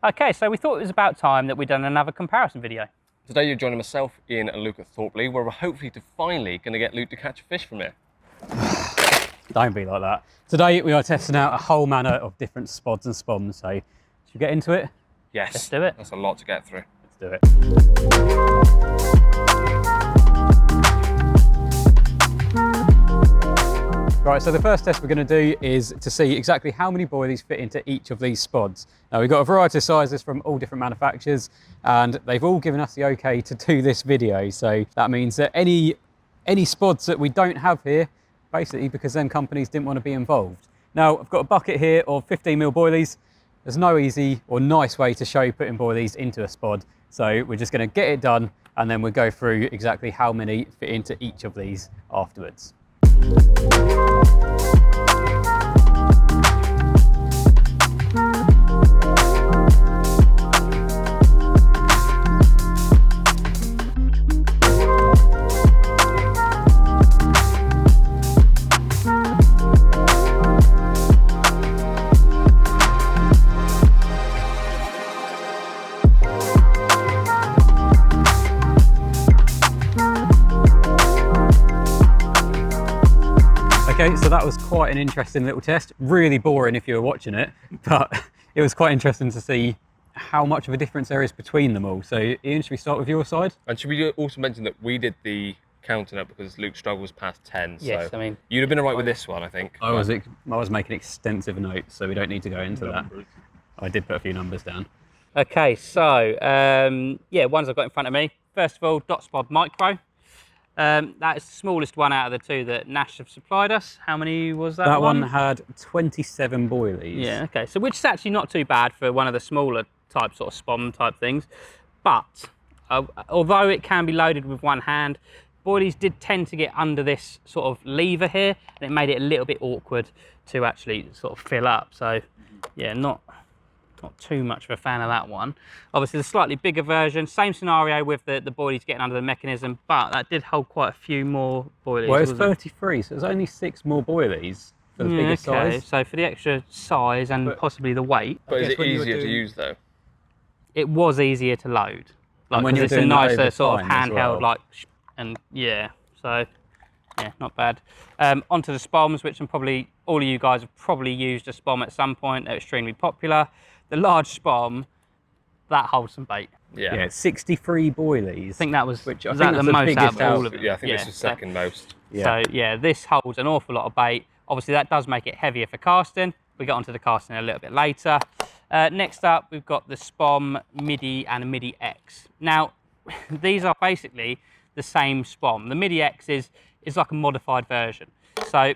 Okay, so we thought it was about time that we'd done another comparison video. Today you're joining myself, Ian and Luke at 𝘃𝗶𝗱𝗲, where we're hopefully finally going to get Luke to catch a fish from here. Don't be like that. Today we are testing out a whole manner of different spods and spombs, so should we get into it? Yes. Let's do it. That's a lot to get through. Let's do it. Right, so the first test we're going to do is to see exactly how many boilies fit into each of these spods. Now we've got a variety of sizes from all different manufacturers and they've all given us the okay to do this video. So that means that any spods that we don't have here, basically because them companies didn't want to be involved. Now I've got a bucket here of 15mm boilies. There's no easy or nice way to show you putting boilies into a spod. So we're just going to get it done and then we'll go through exactly how many fit into each of these afterwards. Okay, so that was quite an interesting little test. Really boring if you were watching it, but it was quite interesting to see how much of a difference there is between them all. So Ian, should we start with your side? And should we also mention that we did the counting up because Luke struggles past 10. Yes, so I mean... you'd have been alright with this one, I think. I was making extensive notes, so we don't need to go into that. I did put a few numbers down. Okay, so, yeah, ones I've got in front of me. First of all, Spod Micro. That is the smallest one out of the two that Nash have supplied us. How many was that? That one had 27 boilies. Yeah, okay. So which is actually not too bad for one of the smaller type, sort of Spomb type things. But although it can be loaded with one hand, boilies did tend to get under this sort of lever here, and it made it a little bit awkward to actually sort of fill up. So yeah, not too much of a fan of that one. Obviously the slightly bigger version, same scenario with the boilies getting under the mechanism, but that did hold quite a few more boilies. Well, it's 33, so there's only 6 more boilies for the bigger size. So for the extra size and possibly the weight. But is it easier to use though? It was easier to load. Like, when you're it's a doing nicer sort of well. handheld, and yeah, so yeah, not bad. Onto the Spombs, which probably all of you guys have probably used a Spomb at some point. They're extremely popular. The large Spomb, that holds some bait. Yeah. 63 boilies. I think that was, which was I that think the that's most out of all of them? Yeah, I think this was second most. Yeah. So yeah, this holds an awful lot of bait. Obviously that does make it heavier for casting. We get onto the casting a little bit later. Next up, we've got the Spomb MIDI and a MIDI X. Now, these are basically the same Spomb. The MIDI X is like a modified version. So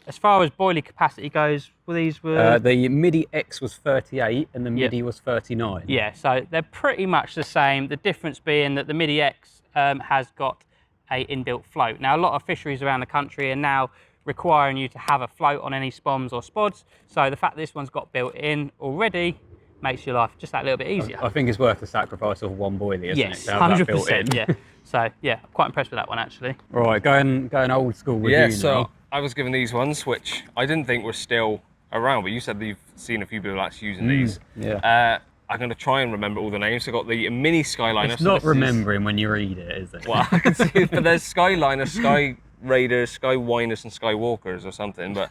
as far as boilie capacity goes, these were... the MIDI X was 38 and the MIDI was 39. Yeah, so they're pretty much the same. The difference being that the MIDI X has got a inbuilt float. Now, a lot of fisheries around the country are now requiring you to have a float on any Spombs or Spods. So the fact that this one's got built in already makes your life just that little bit easier. I think it's worth the sacrifice of one boilie, isn't yes, it? To have that built 100%, in. yeah. So yeah, I'm quite impressed with that one actually. Right, going old school with you so now. I was given these ones, which I didn't think were still around, but you said that you've seen a few people actually using these. Yeah. I'm going to try and remember all the names. So I've got the Mini Skyliner. It's not remembering when you read it, is it? Well, I can see it, but there's Skyliner, Sky Raiders, Sky Winers, and Skywalkers or something. But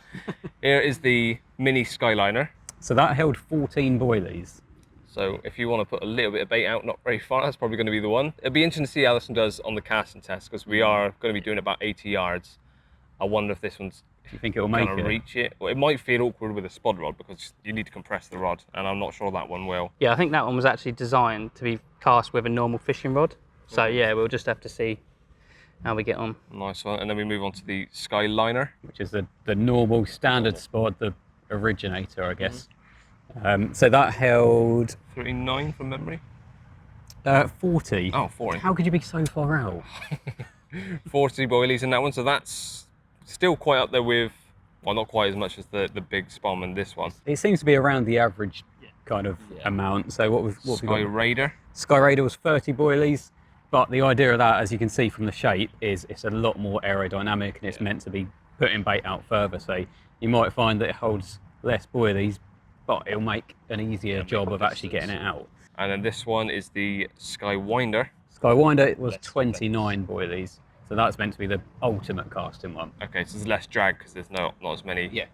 here is the Mini Skyliner. So that held 14 boilies. So if you want to put a little bit of bait out, not very far, that's probably going to be the one. It'll be interesting to see how this one does on the casting test, because we are going to be doing about 80 yards. I wonder if this one's you think it'll make going to reach it. Well, it might feel awkward with a spod rod because you need to compress the rod, and I'm not sure that one will. Yeah, I think that one was actually designed to be cast with a normal fishing rod. So yeah, we'll just have to see how we get on. Nice one. And then we move on to the Skyliner, which is the normal standard spod, the originator, I guess. So that held 39 from memory. 40. Oh, 40. How could you be so far out? 40 boilies in that one, so that's still quite up there with, well, not quite as much as the big Spomb and this one. It seems to be around the average kind of amount. So what Sky Raider. Sky Raider was 30 boilies, but the idea of that, as you can see from the shape, is it's a lot more aerodynamic and it's meant to be putting bait out further. So you might find that it holds less boilies, but it'll make an easier job of actually getting it out. And then this one is the 𝘁𝗵𝗶𝗀. 𝘁𝗵𝗶𝗀 was 29 boilies, so that's meant to be the ultimate casting one. Okay, so there's less drag because there's not as many. Yeah,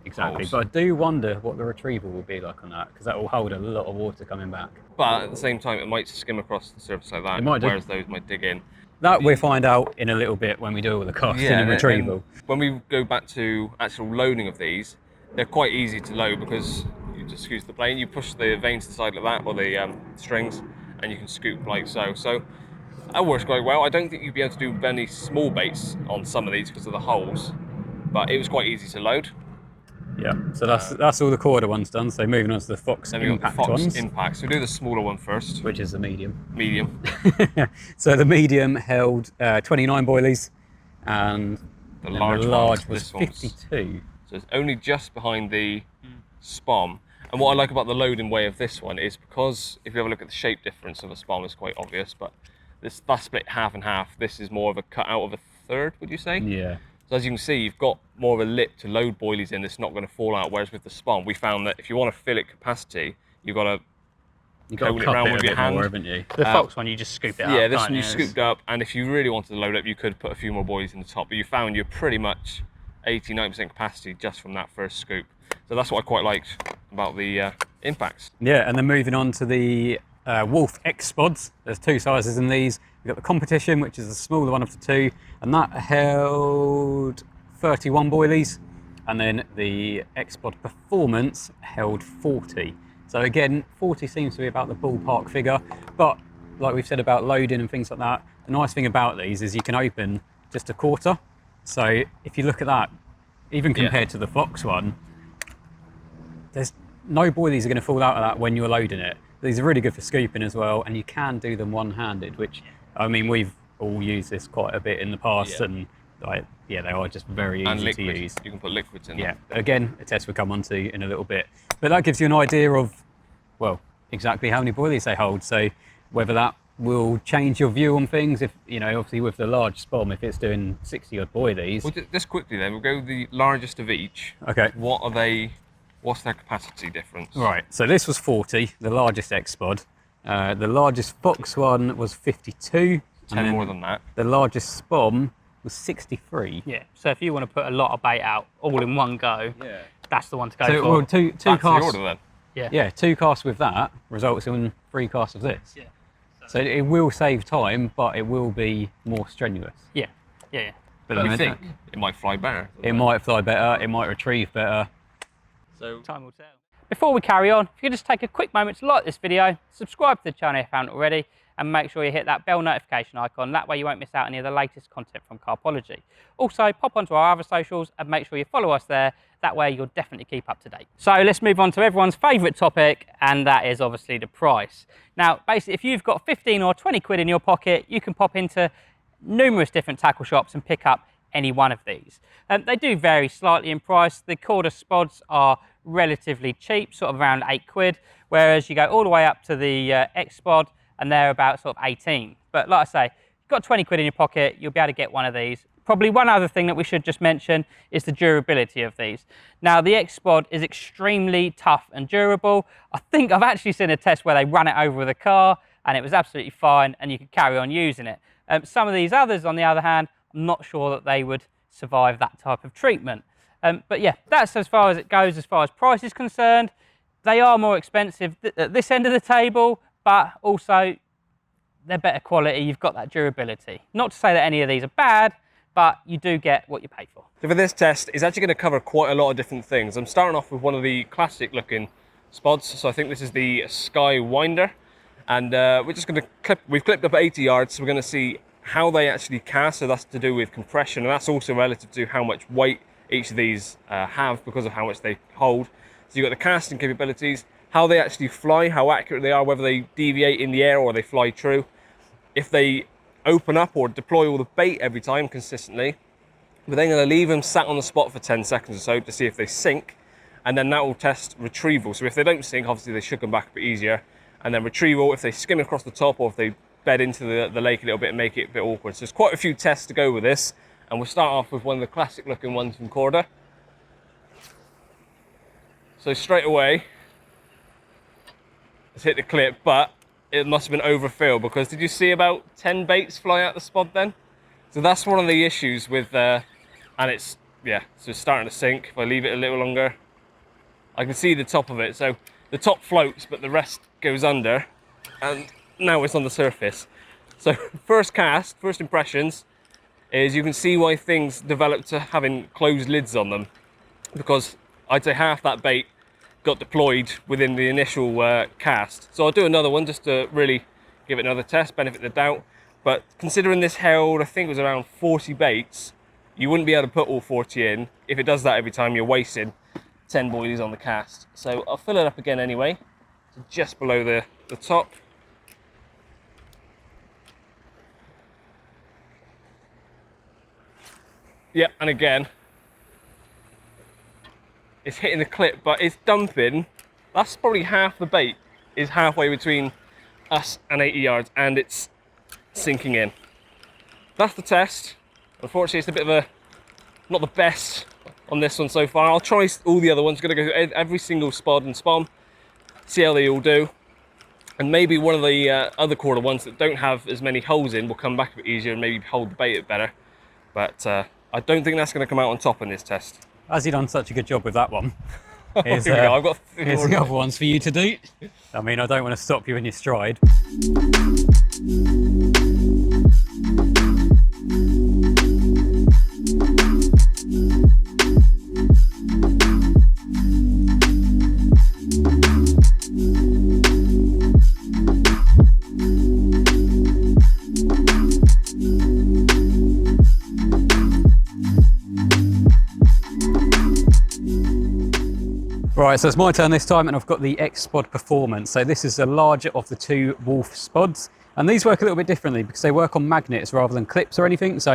exactly. holes. But I do wonder what the retrieval will be like on that, because that will hold a lot of water coming back. But at the same time, it might skim across the surface like that, It might do. whereas those might dig in. That we'll find out in a little bit when we do all the casting and retrieval. And when we go back to actual loading of these, they're quite easy to load because you just use the plane, you push the vane to the side like that, or the strings, and you can scoop like so. So that works quite well. I don't think you'd be able to do any small baits on some of these because of the holes, but it was quite easy to load. Yeah, so that's all the quarter ones done. So moving on to the Fox Then we've got impact the Fox ones, impact. So we'll do the smaller one first. which is the medium. Medium. So the medium held 29 boilies, and The then large, the large one, was this one's- 52. So it's only just behind the Spomb. And what I like about the loading way of this one is because if you have a look at the shape difference of a Spomb, it's quite obvious, but that's split half and half. This is more of a cut out of a third, would you say? Yeah. So as you can see, you've got more of a lip to load boilies in that's not going to fall out, whereas with the Spomb, we found that if you want to fill it capacity, you've got to You've got to Coat it cup round it a with your bit hand. more, haven't you? The Fox one, you just scoop it up. yeah, this can't one you It's- scooped up, and if you really wanted to load up, you could put a few more boilies in the top, but you found you're pretty much 80–90% capacity just from that first scoop. So that's what I quite liked about the impacts. Yeah, and then moving on to the Wolf X Spods. There's two sizes in these. We've got the competition, which is the smaller one of the two, and that held 31 boilies. And then the X Spod Performance held 40. So again, 40 seems to be about the ballpark figure. But like we've said about loading and things like that, the nice thing about these is you can open just a quarter. So if you look at that, even compared to the Fox one, there's no boilies are going to fall out of that when you're loading it. These are really good for scooping as well, and you can do them one-handed, which, I mean, we've all used this quite a bit in the past, and like, yeah, they are just very And easy liquid. to use. You can put liquids in Yeah, them. again, a test we'll come on to in a little bit. But that gives you an idea of, well, exactly how many boilies they hold. So whether that will change your view on things, if, you know, obviously with the large Spomb, if it's doing 60 odd boilies. Well, just quickly then, we'll go the largest of each. Okay. What are they, what's their capacity difference? Right, so this was 40, the largest X Spod. The largest Fox one was 52. 10 and then more than that. The largest Spomb was 63. Yeah, so if you want to put a lot of bait out all in one go, that's the one to go So for. well, two That's the casts. order then. Yeah, 2 casts with that results in 3 casts of this. Yeah. So it will save time, but it will be more strenuous. Yeah. But I then think it might fly better. it might fly better, it might retrieve better. So Time will tell. Before we carry on, if you could just take a quick moment to like this video, subscribe to the channel if you haven't already, and make sure you hit that bell notification icon. That way you won't miss out any of the latest content from CARPology. Also, pop onto our other socials and make sure you follow us there. That way you'll definitely keep up to date. So let's move on to everyone's favourite topic, and that is obviously the price. Now, basically, if you've got 15 or 20 quid in your pocket, you can pop into numerous different tackle shops and pick up any one of these. They do vary slightly in price. The quarter spods are relatively cheap, sort of around 8 quid, whereas you go all the way up to the X Spod, and they're about sort of 18. But like I say, you've got 20 quid in your pocket, you'll be able to get one of these. Probably one other thing that we should just mention is the durability of these. Now, the X Spod is extremely tough and durable. I think I've actually seen a test where they ran it over with a car and it was absolutely fine and you could carry on using it. Some of these others, on the other hand, I'm not sure that they would survive that type of treatment. But yeah, that's as far as it goes as far as price is concerned. They are more expensive at this end of the table, but also they're better quality. You've got that durability. Not to say that any of these are bad, but you do get what you pay for. So for this test, it's actually going to cover quite a lot of different things. I'm starting off with one of the classic looking spods. So I think this is the 𝘁𝗵𝗶𝗀, and we're just going to we've clipped up 80 yards, so we're going to see how they actually cast. So that's to do with compression, and that's also relative to how much weight each of these have because of how much they hold. So you've got the casting capabilities, how they actually fly, how accurate they are, whether they deviate in the air or they fly true. If they open up or deploy all the bait every time consistently. We're then going to leave them sat on the spot for 10 seconds or so to see if they sink, and then that will test retrieval. So if they don't sink, obviously they should come back a bit easier, and then retrieval if they skim across the top or if they bed into the lake a little bit and make it a bit awkward. So there's quite a few tests to go with this, and we'll start off with one of the classic looking ones from Corda. So straight away, has hit the clip, but it must have been overfilled, because did you see about 10 baits fly out the spod then? So that's one of the issues with, and it's, yeah, so it's starting to sink. If I leave it a little longer, I can see the top of it. So the top floats, but the rest goes under, and now it's on the surface. So first cast, first impressions, is you can see why things develop to having closed lids on them, because I'd say half that bait got deployed within the initial cast. So I'll do another one just to really give it another test, benefit the doubt. But considering this held, I think it was around 40 baits, you wouldn't be able to put all 40 in. If it does that every time, you're wasting 10 boilies on the cast. So I'll fill it up again anyway, so just below the top. Yeah, and again, it's hitting the clip, but it's dumping. That's probably half the bait is halfway between us and 80 yards, and it's sinking in. That's the test. Unfortunately, it's a bit of a, not the best on this one so far. I'll try all the other ones. Gonna go through every single spod and spomb, see how they all do. And maybe one of the other quarter ones that don't have as many holes in will come back a bit easier and maybe hold the bait a bit better. But I don't think that's gonna come out on top in this test. As you've done such a good job with that one, here's, Here we go. I've got here's the other ones for you to do. I mean, I don't want to stop you in your stride. Right, so it's my turn this time, and I've got the 𝘃𝗶𝗱𝗲𝗀. So this is the larger of the two wolf spods, and these work a little bit differently because they work on magnets rather than clips or anything. So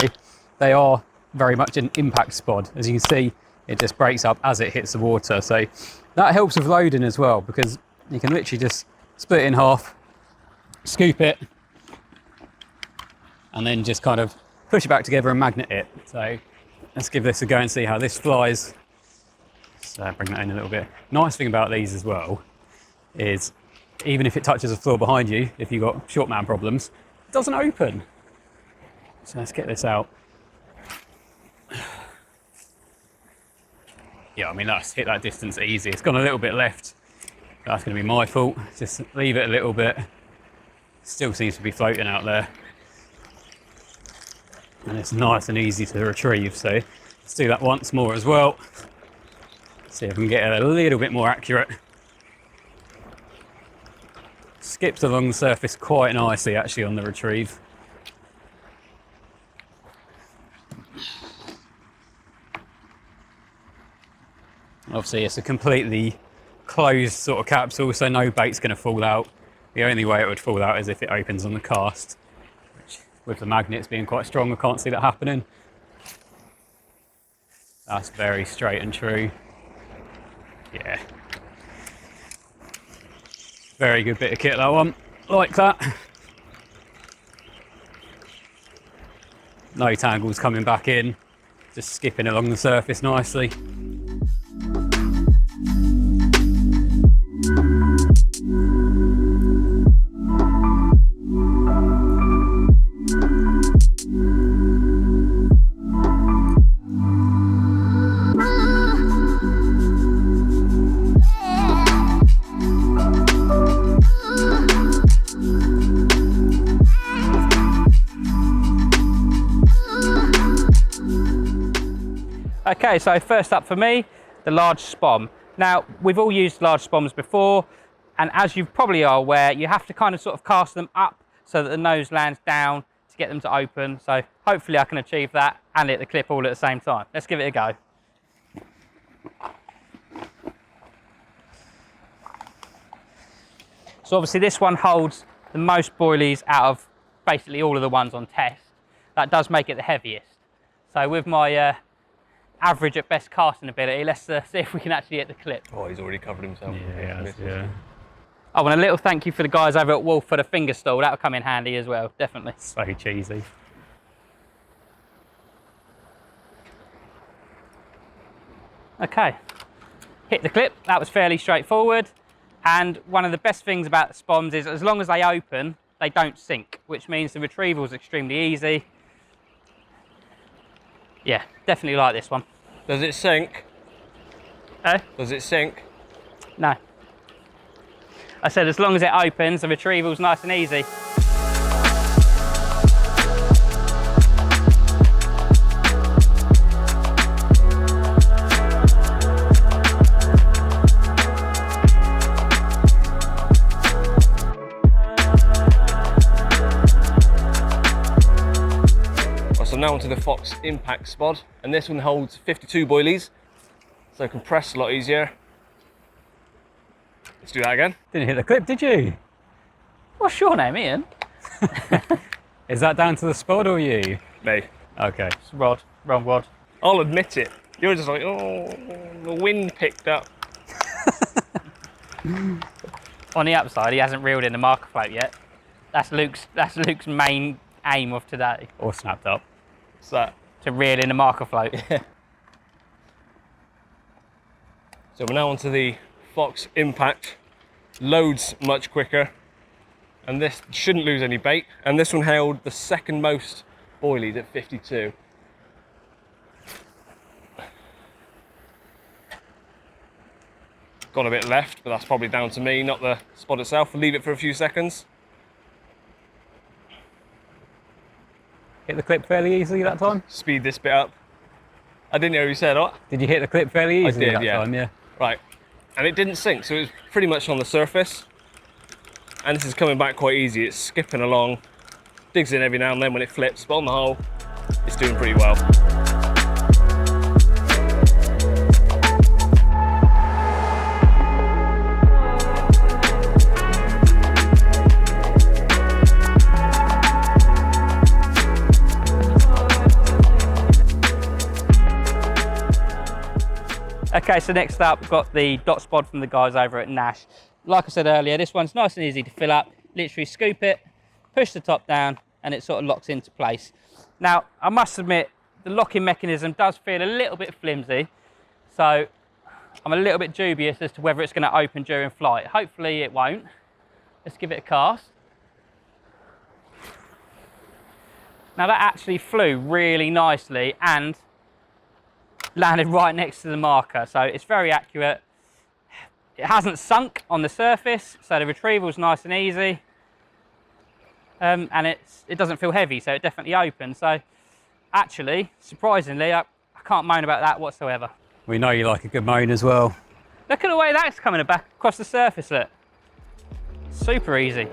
they are very much an impact spod. As you can see, it just breaks up as it hits the water. So that helps with loading as well, because you can literally just split it in half, scoop it, and then just kind of push it back together and magnet it. So let's give this a go and see how this flies. So bring that in a little bit. Nice thing about these as well is even if it touches the floor behind you, if you've got short man problems, it doesn't open. So let's get this out. Yeah, I mean, that's hit that distance easy. It's gone a little bit left. That's going to be my fault. Just leave it a little bit. Still seems to be floating out there. And it's nice and easy to retrieve. So let's do that once more as well. See if we can get it a little bit more accurate. Skips along the surface quite nicely actually on the retrieve. Obviously it's a completely closed sort of capsule, so no bait's going to fall out. The only way it would fall out is if it opens on the cast, which with the magnets being quite strong, I can't see that happening. That's very straight and true. Yeah. Very good bit of kit, that one. Like that. No tangles coming back in. Just skipping along the surface nicely. Okay, so first up for me, the large spomb. Now, we've all used large spombs before, and as you probably are aware, you have to kind of sort of cast them up so that the nose lands down to get them to open. So hopefully I can achieve that and hit the clip all at the same time. Let's give it a go. So obviously this one holds the most boilies out of basically all of the ones on test. That does make it the heaviest. So with my average at best casting ability, let's see if we can actually hit the clip. Oh, he's already covered himself. Yeah. Oh, and a little thank you for the guys over at Wolf for the finger stall. That'll come in handy as well, definitely. So cheesy. Okay, hit the clip. That was fairly straightforward. And one of the best things about the Spombs is as long as they open, they don't sink, which means the retrieval is extremely easy. Yeah, definitely like this one. Does it sink? Eh? Does it sink? No. I said as long as it opens, the retrieval's nice and easy. So now onto the 𝘃𝗵𝗶𝗀 Spod, and this one holds 52 boilies, so compressed a lot easier. Let's do that again. Didn't hit the clip, did you? What's your name, Ian? Is that down to the Spod or you? Me. Okay. It's Rod, wrong Rod. I'll admit it. You're just like, oh, the wind picked up. On the upside, he hasn't reeled in the marker float yet. That's Luke's main aim of today. Or snapped up. What's that? To reel in the marker float. Yeah. So we're now onto the 𝘃𝗵𝗶𝗀. Loads much quicker. And this shouldn't lose any bait. And this one held the second most boilies at 52. Got a bit left, but that's probably down to me, not the Spod itself. We'll leave it for a few seconds. Hit the clip fairly easily that time? Speed this bit up. I didn't hear you said what? Did you hit the clip fairly easily that time? Yeah. Right. And it didn't sink, so it was pretty much on the surface. And this is coming back quite easy. It's skipping along, digs in every now and then when it flips, but on the whole, it's doing pretty well. Okay, so next up, we've got the dot Spod from the guys over at Nash. Like I said earlier, this one's nice and easy to fill up. Literally scoop it, push the top down, and it sort of locks into place. Now, I must admit, the locking mechanism does feel a little bit flimsy, so I'm a little bit dubious as to whether it's going to open during flight. Hopefully it won't. Let's give it a cast. Now that actually flew really nicely and landed right next to the marker, so it's very accurate. It hasn't sunk on the surface, so the retrieval's nice and easy. And it doesn't feel heavy, so it definitely opens. So actually, surprisingly, I can't moan about that whatsoever. We know you like a good moan as well. Look at the way that's coming back across the surface, look. Super easy.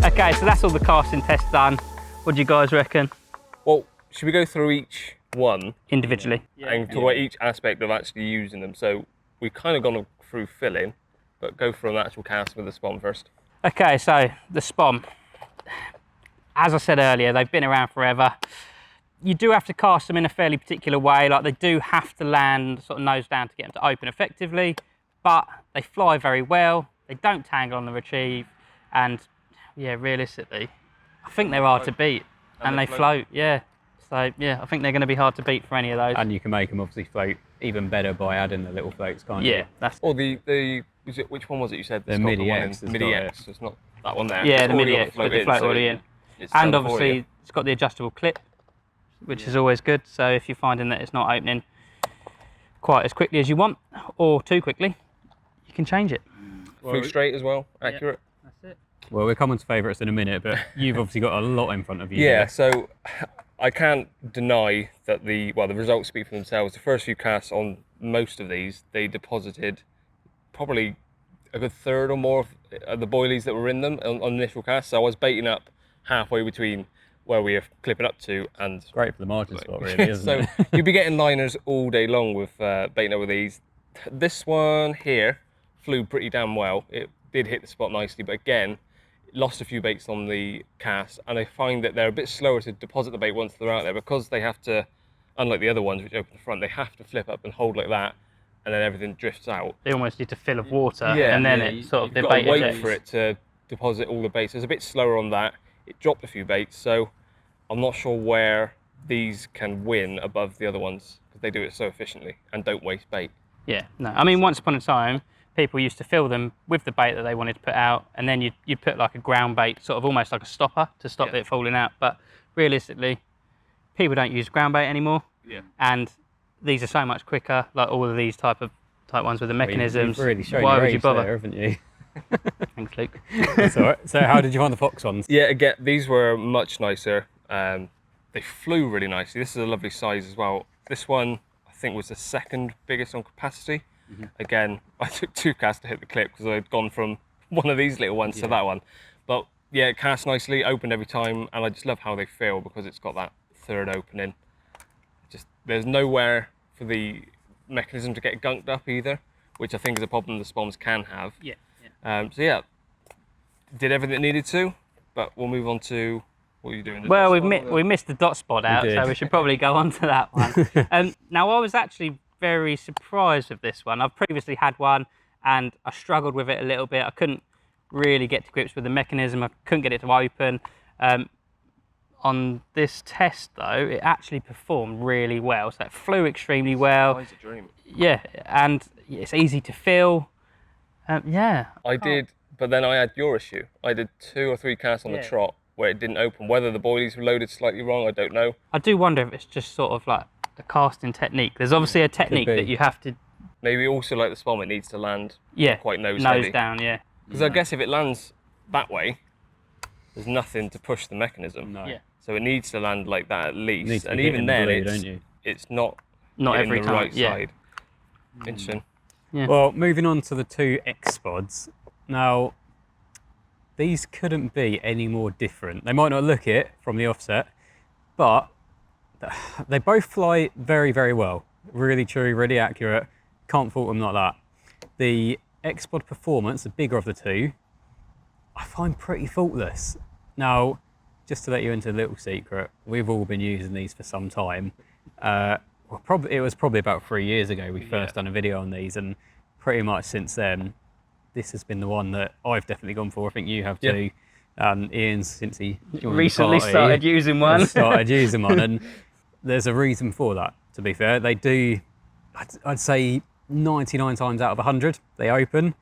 Okay, so that's all the casting tests done. What do you guys reckon? Well, should we go through each one? Individually. And talk about each aspect of actually using them? So we've kind of gone through filling, but go through an actual cast with the Spomb first. Okay, so the Spomb. As I said earlier, they've been around forever. You do have to cast them in a fairly particular way, like they do have to land sort of nose down to get them to open effectively, but they fly very well, they don't tangle on the retrieve, and yeah, realistically, I think they're hard to beat, and they float, yeah. So yeah, I think they're going to be hard to beat for any of those. And you can make them obviously float even better by adding the little floats, can't you? Yeah, that's. Or which one was it you said? The MIDI X. MIDI X, so it's not that one there. Yeah, it's the MIDI X with the float already in. And obviously, it's got the adjustable clip, which is always good. So if you're finding that it's not opening quite as quickly as you want, or too quickly, you can change it. Flew straight as well, accurate. Yeah, that's it. Well, we'll come on to favourites in a minute, but you've obviously got a lot in front of you. Yeah, here. so I can't deny that the results speak for themselves. The first few casts on most of these, they deposited probably a good third or more of the boilies that were in them on initial casts. So I was baiting up halfway between where we are clipping up to and... It's great for the margin spot, really, isn't so it? you'd be getting liners all day long with baiting up with these. This one here flew pretty damn well. It did hit the spot nicely, but again, lost a few baits on the cast, and I find that they're a bit slower to deposit the bait once they're out there because they have to, unlike the other ones which open the front, they have to flip up and hold like that and then everything drifts out. They almost need to fill of water, Yeah, and then yeah, it sort of the You've got bait to wait ejects. for it to deposit all the baits. It's a bit slower on that. It dropped a few baits, so I'm not sure where these can win above the other ones because they do it so efficiently and don't waste bait. Yeah, no. I mean, once upon a time, people used to fill them with the bait that they wanted to put out, and then you'd put like a ground bait, sort of almost like a stopper to stop it falling out. But realistically, people don't use ground bait anymore. Yeah. And these are so much quicker, like all of these type ones with the mechanisms. You've really shown Why your would you age bother? there, haven't you? Thanks, Luke. That's all right. So how did you find the fox ones? Yeah, again, these were much nicer. They flew really nicely. This is a lovely size as well. This one, I think, was the second biggest on capacity. Again, I took 2 casts to hit the clip because I'd gone from one of these little ones to that one. But yeah, it casts nicely, opened every time, and I just love how they feel because it's got that third opening. Just there's nowhere for the mechanism to get gunked up either, which I think is a problem the Spombs can have. Yeah. So yeah, did everything it needed to, but we'll move on to what you're doing. Well, we missed the dot spot out, did. so we should probably go on to that one. Now, I was actually very surprised with this one. I've previously had one, and I struggled with it a little bit. I couldn't really get to grips with the mechanism. I couldn't get it to open. On this test, though, it actually performed really well. So it flew extremely well. It's a dream. Yeah, and it's easy to fill. Yeah. I did, but then I had your issue. I did 2 or 3 casts on the trot where it didn't open. Whether the boilies were loaded slightly wrong, I don't know. I do wonder if it's just sort of like a casting technique. There's obviously a technique be. that you have to, Maybe also like the Spomb, it needs to land quite nose down, yeah. Because I guess if it lands that way, there's nothing to push the mechanism. No. Yeah. So it needs to land like that at Needs least. to And be even hitting the then, blue, don't you? it's not Not hitting every the time, right yeah. side. Interesting. Yeah. Well, moving on to the 2 Spods. Now, these couldn't be any more different. They might not look it from the offset, but they both fly very, very well. Really true, really accurate. Can't fault them like that. The Spod Performance, the bigger of the 2, I find pretty faultless. Now, just to let you into a little secret, we've all been using these for some time. It was probably about 3 years ago we first done a video on these, and pretty much since then, this has been the one that I've definitely gone for. I think you have too. Ian, since he joined Recently the party, started using one. started using one, and there's a reason for that, to be fair. They do, I'd say 99 times out of 100, they open,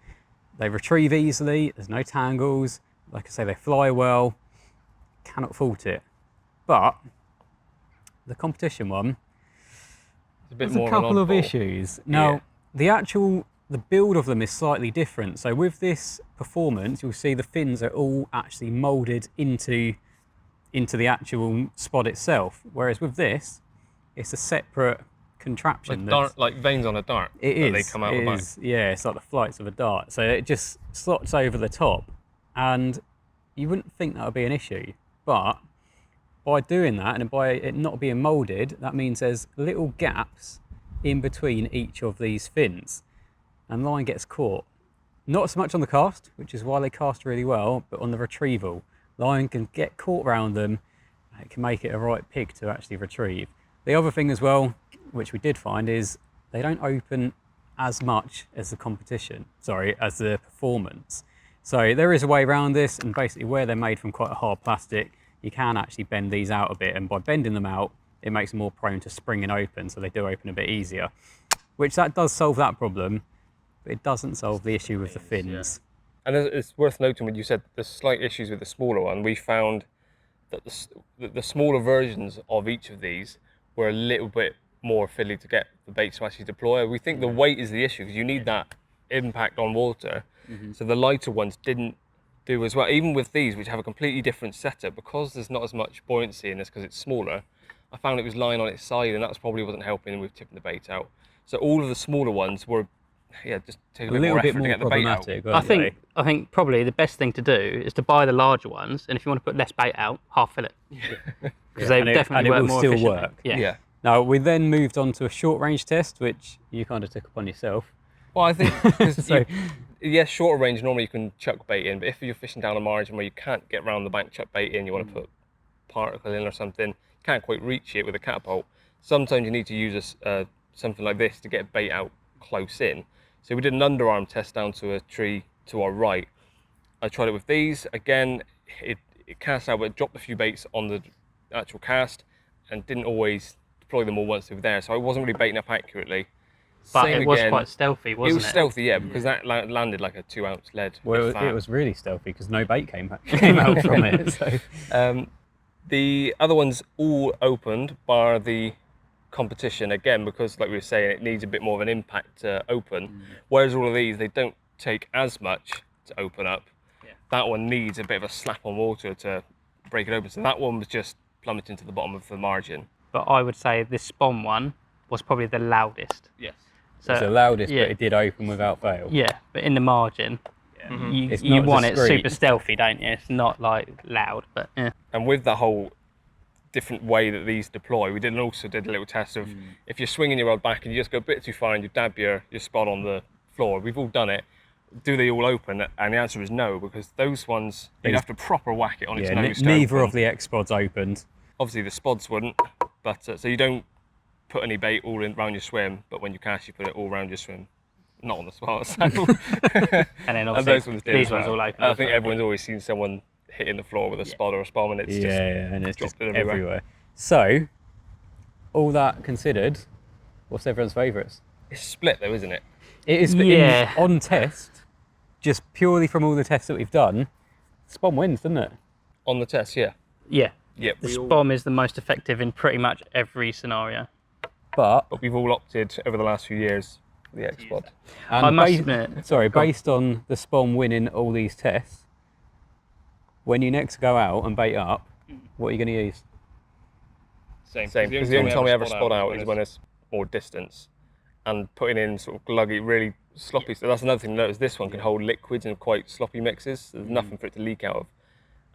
they retrieve easily, there's no tangles, like I say, they fly well, cannot fault it. But the competition one, There's there's a couple of issues. Now, the build of them is slightly different. So with this performance, you'll see the fins are all actually molded into the actual spod itself. Whereas with this, it's a separate contraption. Like veins on a dart. It is. They come out the back. Yeah, it's like the flights of a dart. So it just slots over the top, and you wouldn't think that would be an issue, but by doing that and by it not being molded, that means there's little gaps in between each of these fins, and line gets caught. Not so much on the cast, which is why they cast really well, but on the retrieval, line can get caught around them. It can make it a right pig to actually retrieve. The other thing as well, which we did find, is they don't open as much as the as the performance. So there is a way around this, and basically where they're made from quite a hard plastic, you can actually bend these out a bit, and by bending them out, it makes them more prone to springing open, so they do open a bit easier. Which that does solve that problem, but it doesn't solve the issue with the fins. And it's worth noting when you said the slight issues with the smaller one, we found that the smaller versions of each of these were a little bit more fiddly to get the bait to actually deploy. We think the weight is the issue because you need that impact on water. So the lighter ones didn't do as well. Even with these, which have a completely different setup, because there's not as much buoyancy in this because it's smaller, I found it was lying on its side, and that probably wasn't helping with tipping the bait out. So all of the smaller ones were, just take a bit more effort to get the bait out. I think probably the best thing to do is to buy the larger ones, and if you want to put less bait out, half fill it. Because they definitely work more efficiently. Work. Yeah. Now, we then moved on to a short range test, which you kind of took upon yourself. Well, I think, yes, shorter range, normally you can chuck bait in, but if you're fishing down a margin where you can't get round the bank, chuck bait in, you want to put particle in or something, you can't quite reach it with a catapult, sometimes you need to use something like this to get bait out close in. So we did an underarm test down to a tree to our right. I tried it with these. Again, it cast out, but it dropped a few baits on the actual cast and didn't always deploy them all once they were there. So I wasn't really baiting up accurately. But Same it was again. quite stealthy, wasn't it? It was stealthy, yeah, because that landed like a 2-ounce lead. Well, it was really stealthy because no bait came out from it. So. The other ones all opened, bar the competition, again, because like we were saying, it needs a bit more of an impact to open. Whereas all of these, they don't take as much to open up. Yeah. That one needs a bit of a slap on water to break it open. So that one was just plummeting to the bottom of the margin. But I would say this Spomb one was probably the loudest. Yes. So, It's the loudest, yeah. but it did open without fail. Yeah, but in the margin, It's you not want it discreet. super stealthy, don't you? It's not like loud, but yeah. And with that whole different way that these deploy, we also did a little test of if you're swinging your rod back and you just go a bit too far and you dab your spot on the floor. We've all done it. Do they all open? And the answer is no, because those ones, you'd have to proper whack it on its nose. Neither of the 𝘃𝗶𝗀𝗲s opened. Obviously the Spods wouldn't, but so you don't put any bait all around your swim, but when you cast, you put it all around your swim. Not on the spot. So. And then obviously those ones did these as well. ones all open. I think everyone's always seen someone hitting the floor with a spot or a Spomb, and it's just and it's just dropped everywhere. So, all that considered, what's everyone's favourites? It's split though, isn't it? It is on test, just purely from all the tests that we've done. Spomb wins, doesn't it? On the test, yeah. Yeah. Yeah. The Spomb is the most effective in pretty much every scenario. But we've all opted over the last few years for the 𝘃𝗶𝗱𝗲. I must admit. Sorry, based on the Spomb winning all these tests, when you next go out and bait up, what are you going to use? Same. Because the only time we ever spot out is when it's more distance. And putting in sort of gluggy, really sloppy. So that's another thing to notice. This one can hold liquids in quite sloppy mixes. There's nothing for it to leak out of.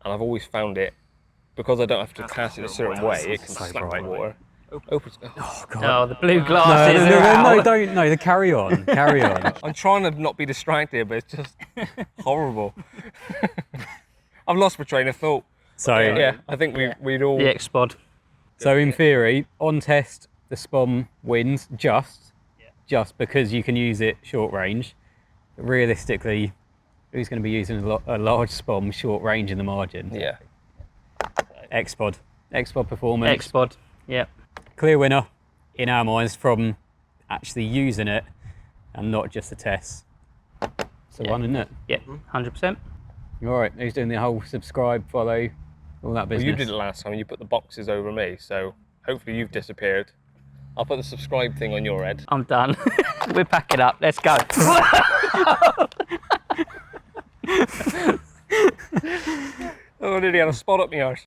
And I've always found it, because I don't have to cast it a certain way, it can slap the water. Opens. Oh, God. Oh, the blue glasses No, are out. don't. No, carry on. Carry on. I'm trying to not be distracted, but it's just horrible. I've lost my train of thought. So, Yeah, I think we'd all... The 𝘃𝗶𝗀𝗲. So in theory, on test, the Spomb wins just because you can use it short range. Realistically, who's going to be using a large Spomb short range in the margin? Yeah. 𝘃𝗶𝗀𝗲 performance. 𝘃𝗶𝗀𝗲, yeah. Clear winner in our minds from actually using it and not just the tests. So one, isn't it? Yeah, 100%. All right, who's doing the whole subscribe, follow, all that business? Well, you did it last time and you put the boxes over me, so hopefully you've disappeared. I'll put the subscribe thing on your head. I'm done. We're packing up. Let's go. Oh, did he have a spot up my arse?